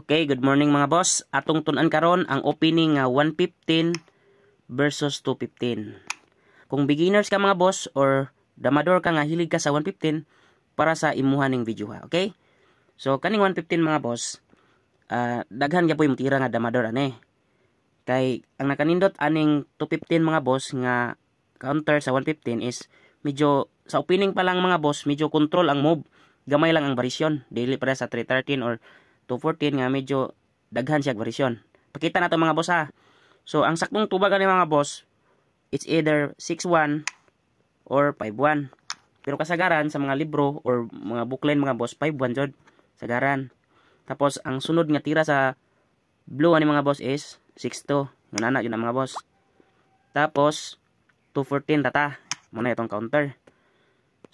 Okay, good morning mga boss. Atong tun-an karon ang opening nga 115 versus 215. Kung beginners ka mga boss or damador ka nga hilig ka sa 115 para sa imuha ning video ha, okay? So kaning 115 mga boss, daghan gyud yung tira nga damador ani. Kay ang nakanindot aning 215 mga boss nga counter sa 115 is medyo sa opening pa lang mga boss, medyo control ang move. Gamay lang ang varisyon. Dili para sa 313 or 214 nga medyo daghan siya varisyon. Pakita nato mga boss ha. So ang saktong tubag ani mga boss, it's either 6-1 or 5-1. Pero kasagaran sa mga libro or mga bookline mga boss, 5-1 jud sagaran. Tapos ang sunod nga tira sa blue ani mga boss is 6-2. Nganana yun ang mga boss. Tapos 214 tata. Muna itong counter.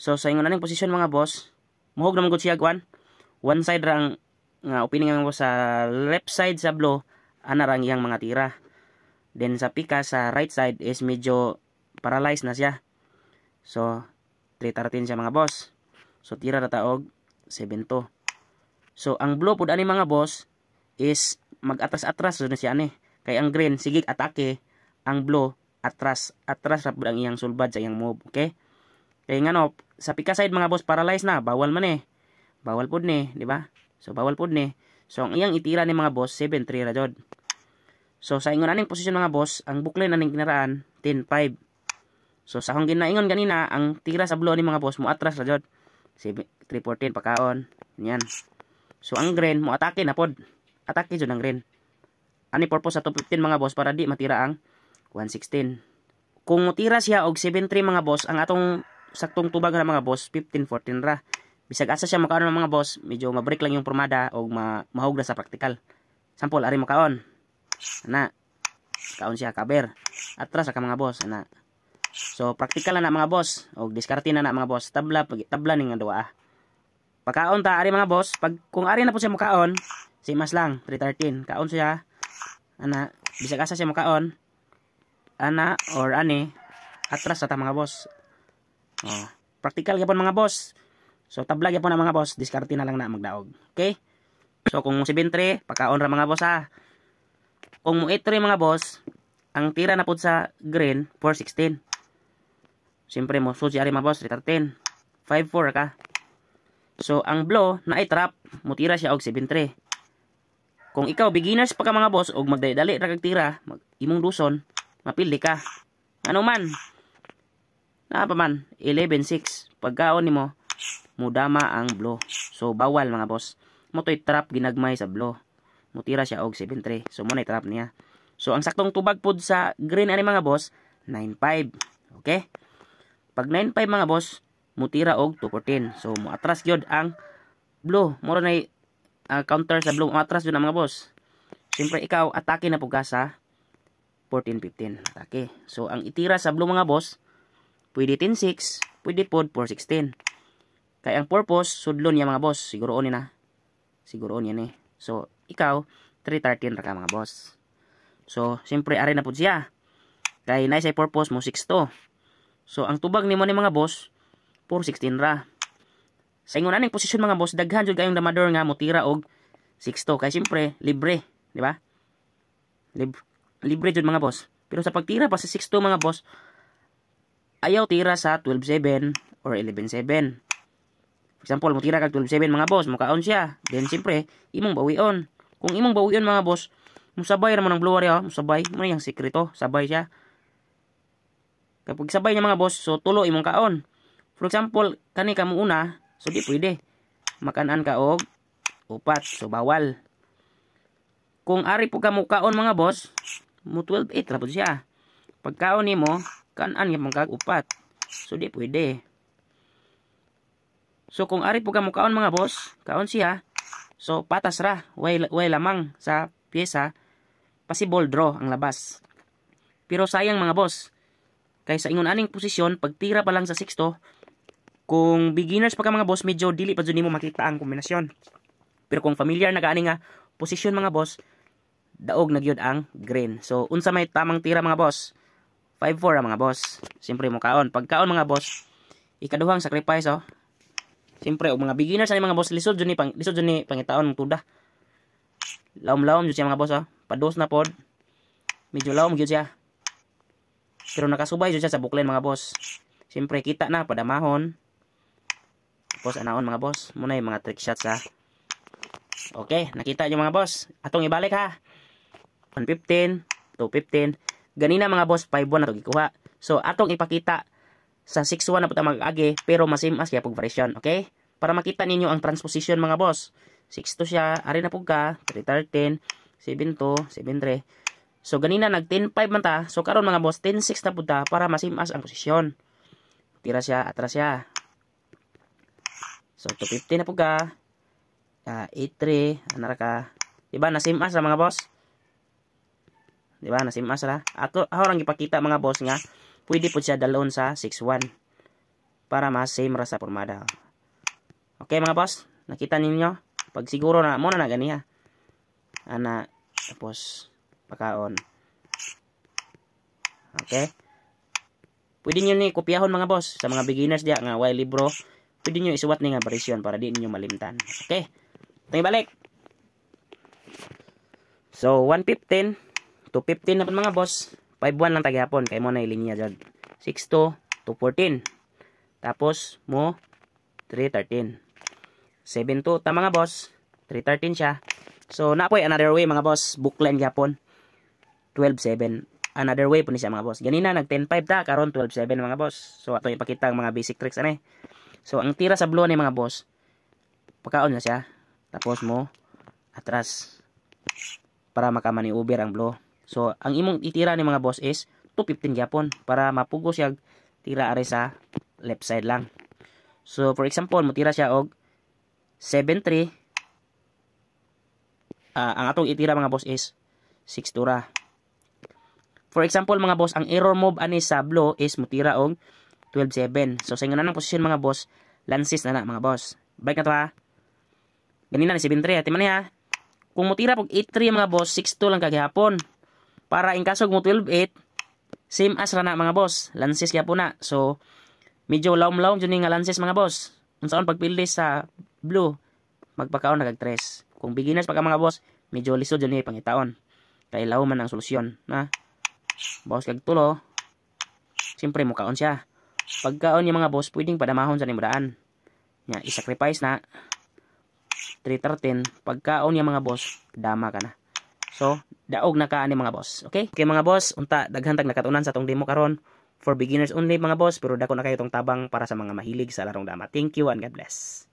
So sa ingon aning posisyon mga boss, muhog naman gud siya one side rang nga opening nga sa left side sa blue ana rang iyang mga tira. Then sa pika sa right side is medyo paralyzed na siya. So 313 siya mga boss. So tira na taog 7-2. So ang blue pud ani mga boss is mag-atras-atras na siya ani. Kay ang green sige atake, ang blue atras ra pud ang iyang sulbad sa iyang move, okay? Kay ngano sa pika side mga boss paralyzed na, bawal man eh. Bawal pud ni, di ba? So bawal pud ni. So ang iyang itira ni mga boss 7-3 ra jud. So sa ingon aning posisyon mga boss, ang bookline aning kinaraan 10-5. So sa akong ginaingon ganina, ang tira sa blue ni mga boss mo atras ra jud. 314 pakaon. Yan. So ang green mo atake na pod. Atake jud ang green. Ani purpose sa 215 mga boss para di matira ang 116. Kung mutira siya og 7-3 mga boss, ang atong saktong tubag na mga boss 15-14 ra. Bisag asa siya makaon mga boss, medyo mabreak lang yung pormada o mahog na sa praktikal. Sample ari makaon. Ana. Kaon siya kaber. Atras ka mga boss ana. So praktikal na mga boss og diskarte na mga boss. Tabla ning duwa. Pagkaon ta ari mga boss, pag kung ari na po siya makaon, si mas lang 313. Kaon siya. Ana, bisag asa siya makaon. Ana or ani atras sa ta mga boss. Oh, praktikal gyapon mga boss. So tabla gyapon na mga boss, diskarte na lang na magdaog. Okay? So kung 7-3, pakaon ra mga boss ha. Kung mo 8-3 mga boss, ang tira na pud sa green 4-16. Siyempre mo susi ari mga boss 313. 5-4 ka. So ang blue na trap, mo tira siya og 7-3. Kung ikaw beginners pa ka mga boss og magdali ra kag tira, imong duson, mapili ka. Ano man? Na pa man 11-6. Pagkaon nimo mudama ang blue. So bawal mga boss. Mo toy trap ginagmay sa blue. Mutira siya og 7-3. So mo na trap niya. So ang saktong tubag pud sa green ani mga boss 9-5. Okay? Pag 9-5 mga boss, mutira og 214. So mo atras gyud ang blue. Mo na counter sa blue. Mo atras gyud ang mga boss. Siyempre ikaw atake na pud ka sa 14-15. Atake. So ang itira sa blue mga boss pwede 10-6, pwede pod 4-16. Kaya ang purpose, sudlon niya mga boss. Siguroon niya na. Siguroon niya ni. So, ikaw, 313 ra ka mga boss. So, siyempre, ari na po siya. Kaya na sa purpose mo, 6-2. So, ang tubag ni mo ni mga boss, 4-16 ra. Sa ingon aning posisyon mga boss, daghan jud kayong damador nga mutira og 6-2. Kaya siyempre, libre. Di ba? Libre jud mga boss. Pero sa pagtira pa sa 6-2 mga boss, ayaw tira sa 12-7 or 11-7. For example, mo tira kag 12-7 mga boss, mukaon siya. Then siyempre, imong bawion. Kung imong bawion mga boss, musabay ra mo ng blue area, musabay mo na yung sekreto, sabay siya. Kapag sabay niya mga boss, so tulo imong kaon. For example, kani ka mo una, so di pwede. Makanan ka og upat, so bawal. Kung ari po ka mo kaon mga boss, mo 12-8 ra pud siya. Pagkaon nimo, kanan yung mga upat. So, di pwede. So, kung ari po ka mukaon mga boss, kaon siya. So, patas ra. Way lamang sa pyesa. Possible draw ang labas. Pero sayang mga boss. Kaya sa ingon aning posisyon, pagtira pa lang sa 6-2, kung beginners pa ka mga boss, medyo dili pa dyan mo makita ang kombinasyon. Pero kung familiar na gaani nga posisyon mga boss, daog na gyud ang green. So, unsa may tamang tira mga boss? 5-4 mga boss. Siyempre mo kaon. Pagkaon mga boss, ikaduhang sacrifice oh. Siyempre, mga beginners ani mga boss, lisod jud ni pangitaon mong tuda. Laom-laom jud siya mga boss, oh. Pados na pod. Medyo laom jud siya. Pero nakasubay jud siya sa buklen mga boss. Siyempre kita na padamahon. Tapos anaon mga boss, muna yung mga trick shots ha. Okay, nakita nyo mga boss. Atong ibalik ha. 115, 215. Ganina mga boss, 5-1 na ito gikuha. So atong ipakita sa 6-1 na po tayo mag-agi, pero masimas kaya pong variation, okay? Para makita ninyo ang transposition mga boss. 6-2 siya, ari na po ka, 3-13, 7-2, 7-3. So ganina nag 10-5 man ta. So karon mga boss, 10-6 na po ta para masimas ang posisyon. Tira siya, atras siya. So 250 na po ka. 8-3, anara ka. Diba, nasimas na mga boss? Diba, nasimas na. Ako lang ipakita mga boss nga, pwede po siya dalon sa 6-1. Para mas same ra sa formada. Okay mga boss, nakita ninyo? Pag siguro na, muna na ganiya. Ana, tapos, pakaon. Okay? Pwede nyo ni kopyahon mga boss. Sa mga beginners diya nga, way libro. Pwede nyo isuwat ni nga variation para di ninyo malimtan. Okay? Ito balik. So, 115. 215 na po mga boss. 5-1 lang taghapon. Kaya mo na ilinya dyan. 6-2. 214. Tapos, mo 313. 7-2. Ta mga boss. 313 siya. So, napoy another way mga boss. Bookline gyapon. 12-7. Another way po ni siya mga boss. Ganina nag 10-5 ta. Karon 12-7 mga boss. So, ato ipakita ang mga basic tricks ane. So, ang tira sa blue ni mga boss. Pagkaon na siya. Tapos mo atras. Para makamaniuber ang blue. So, ang imong itira ni mga boss is 215 gyapon. Para mapugo siya tira are sa left side lang. So, for example, mo tira siya og 7-3. Ang atong itira mga boss is 6-2 ra. For example mga boss, ang error move ani sa blue is mutira og 12-7. So sa ingon ng posisyon mga boss, lances na mga boss. Balik na to ha. Ganina ni 7-3 ati man ha. Kung mutira pag 8-3 mga boss, 6-2 lang kagihapon. Para in kasog mo 12-8, same as ra na mga boss. Lances kaya po na. So medyo laom-laom jud nga lances mga boss. Unsaon pagpildi sa blue, magpakaon nagag 3. Kung beginners pa ka mga boss, medyo lisod jud ni pangitaon. Kay law man ang solusyon, na. Bawas kag tulo. Siyempre mukaon siya. Pagkaon niya mga boss, pwedeng padamahon sa nimudaan. Nya i-sacrifice na 313. Pagkaon niya mga boss, dama ka na. So, daog na ka ani mga boss. Okay? Okay mga boss, unta daghan tag nakatunan sa tong demo karon. For beginners only mga boss, pero dako na kayo tong tabang para sa mga mahilig sa larong dama. Thank you and God bless.